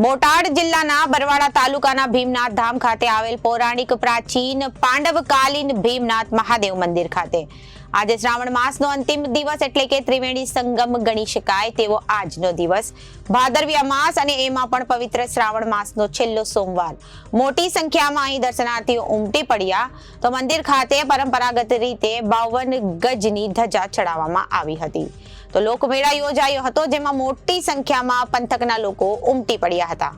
બોટાદ જિલ્લાના બરવાડા તાલુકાના ભીમનાથ ધામ ખાતે આવેલ પૌરાણિક પ્રાચીન પાંડવકાલીન ભીમનાથ મહાદેવ મંદિર ખાતે આજે શ્રાવણ માસનો અંતિમ દિવસ એટલે કે ત્રિવેણી સંગમ ગણી શકાય તેવો આજનો દિવસ ભાદરવી અમાસ અને એમાં પણ પવિત્ર શ્રાવણ માસનો છેલ્લો સોમવાર મોટી સંખ્યામાં અહીં દર્શનાર્થીઓ ઉમટી પડ્યા તો મંદિર ખાતે પરંપરાગત રીતે 52 ગજની ધજા ચડાવવામાં આવી હતી તો લોકમેળા યોજાયો હતો જેમાં મોટી સંખ્યામાં પંથકના લોકો ઉમટી પડ્યા હતા।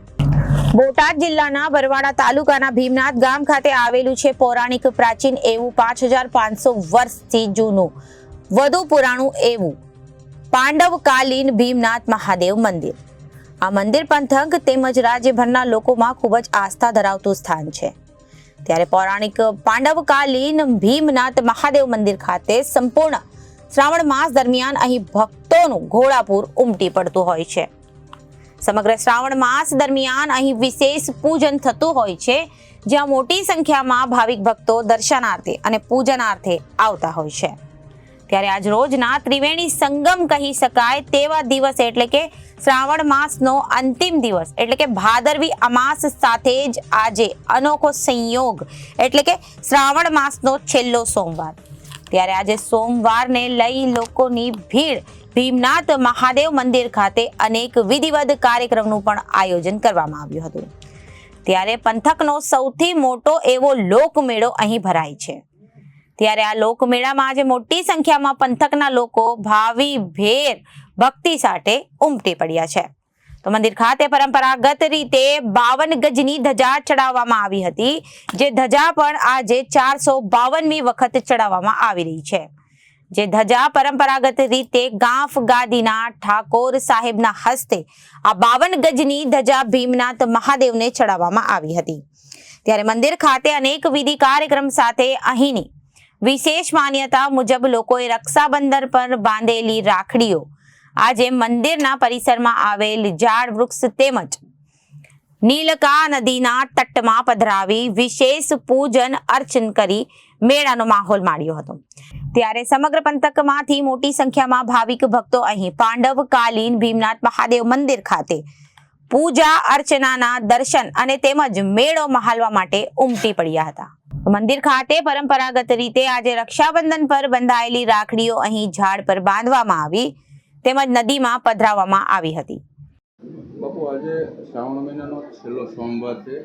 બોટાદ જિલ્લાના બરવાડા તાલુકાના ભીમનાથ ગામ ખાતે આવેલું છે પૌરાણિક પ્રાચીન એવું 5500 વર્ષથી જૂનું વધુ પુરાણું એવું પાંડવકાલીન ભીમનાથ મહાદેવ મંદિર। આ મંદિર પંથક તેમજ રાજ્યભરના લોકોમાં ખૂબ જ આસ્થા ધરાવતું સ્થાન છે। ત્યારે પૌરાણિક પાંડવકાલીન ભીમનાથ મહાદેવ મંદિર ખાતે સંપૂર્ણ શ્રાવણ માસ દરમિયાન અહીં ભક્તોનું ઘોડાપૂર ઉમટી પડતું હોય છે। સમગ્ર શ્રાવણ માસ દરમિયાન અહીં વિશેષ પૂજન થતું હોય છે જ્યાં મોટી સંખ્યામાં ભાવિક ભક્તો દર્શનાર્થે અને પૂજનાર્થે આવતા હોય છે। ત્યારે આજ રોજના ત્રિવેણી સંગમ કહી શકાય તેવા દિવસ એટલે કે શ્રાવણ માસનો અંતિમ દિવસ એટલે કે ભાદરવી અમાસ સાથે જ આજે અનોખો સંયોગ એટલે કે શ્રાવણ માસનો છેલ્લો સોમવાર। ત્યારે આજે સોમવારને લઈ લોકોની ભીડ ભીમનાથ મહાદેવ મંદિર ખાતે અનેક વિધિવત કાર્યક્રમનું પણ આયોજન કરવામાં આવ્યું હતું। ત્યારે પંથકનો સૌથી મોટો એવો લોકમેળો અહીં ભરાય છે। ત્યારે આ લોકમેળામાં આજે મોટી સંખ્યામાં પંથકના લોકો ભાવિ ભેર ભક્તિ સાથે ઉમટી પડ્યા છે। તો મંદિર ખાતે પરંપરાગત રીતે 52 ગજની ધજા ચડાવવામાં આવી હતી જે ધજા પણ આજે 452મી વખત ચડાવવામાં આવી રહી છે। જે ધજા પરંપરાગત રીતે ગાંફ ગાદીના ઠાકોર સાહેબના હસ્તે આ 52 ગજની ધજા ભીમનાથ મહાદેવને ચડાવવામાં આવી હતી। ત્યારે મંદિર ખાતે અનેક વિધિ કાર્યક્રમ સાથે અહીંની વિશેષ માન્યતા મુજબ લોકોએ રક્ષાબંધન પર બાંધેલી રાખડીઓ આજે મંદિરના પરિસરમાં આવેલ ઝાડ વૃક્ષ તેમજ નીલકા નદીના તટમાં પધરાવી વિશેષ પૂજન અર્ચન કરી મેળાનો માહોલ માણ્યો હતો। ત્યારે સમગ્ર પંથકમાંથી મોટી સંખ્યામાં ભાવિક ભક્તો અહીં પાંડવકાલીન ભીમનાથ મહાદેવ મંદિર ખાતે પૂજા અર્ચનાના દર્શન અને તેમજ મેળો મહાલવા માટે ઉમટી પડ્યા હતા। મંદિર ખાતે પરંપરાગત રીતે આજે રક્ષાબંધન પર બંધાયેલી રાખડીઓ અહીં ઝાડ પર બાંધવામાં આવી તેમજ નદીમાં પધરાવવામાં આવી હતી। બાપુ આજે શ્રાવણ મહિનાનો છેલ્લો સોમવાર છે।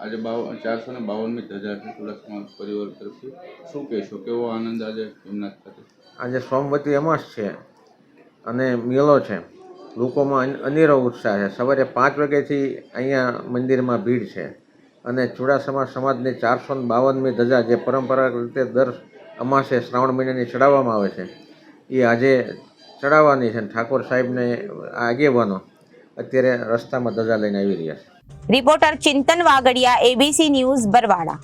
આજે 452મી ધજા છે તુલસમાં પરિવાર તરફથી શું કહેશો કેવો આનંદ આજે ભીમનાથ ખાતે? આજે સોમવતી અમાસ છે અને મેળો છે। લોકોમાં અનેરો ઉત્સાહ છે। સવારે 5 વાગ્યાથી અહીંયા મંદિરમાં ભીડ છે અને ચુડાસમા સમાજની 452મી ધજા જે પરંપરાગત રીતે દર અમાસે શ્રાવણ મહિનાની ચડાવવામાં આવે છે એ આજે ચડાવવાની છે। ઠાકોર સાહેબને આગેવાનો અત્યારે રસ્તામાં ધજા લઈને આવી રહ્યા છે। રિપોર્ટર ચિંતન વાગડિયા, ABC ન્યૂઝ, બરવાડા।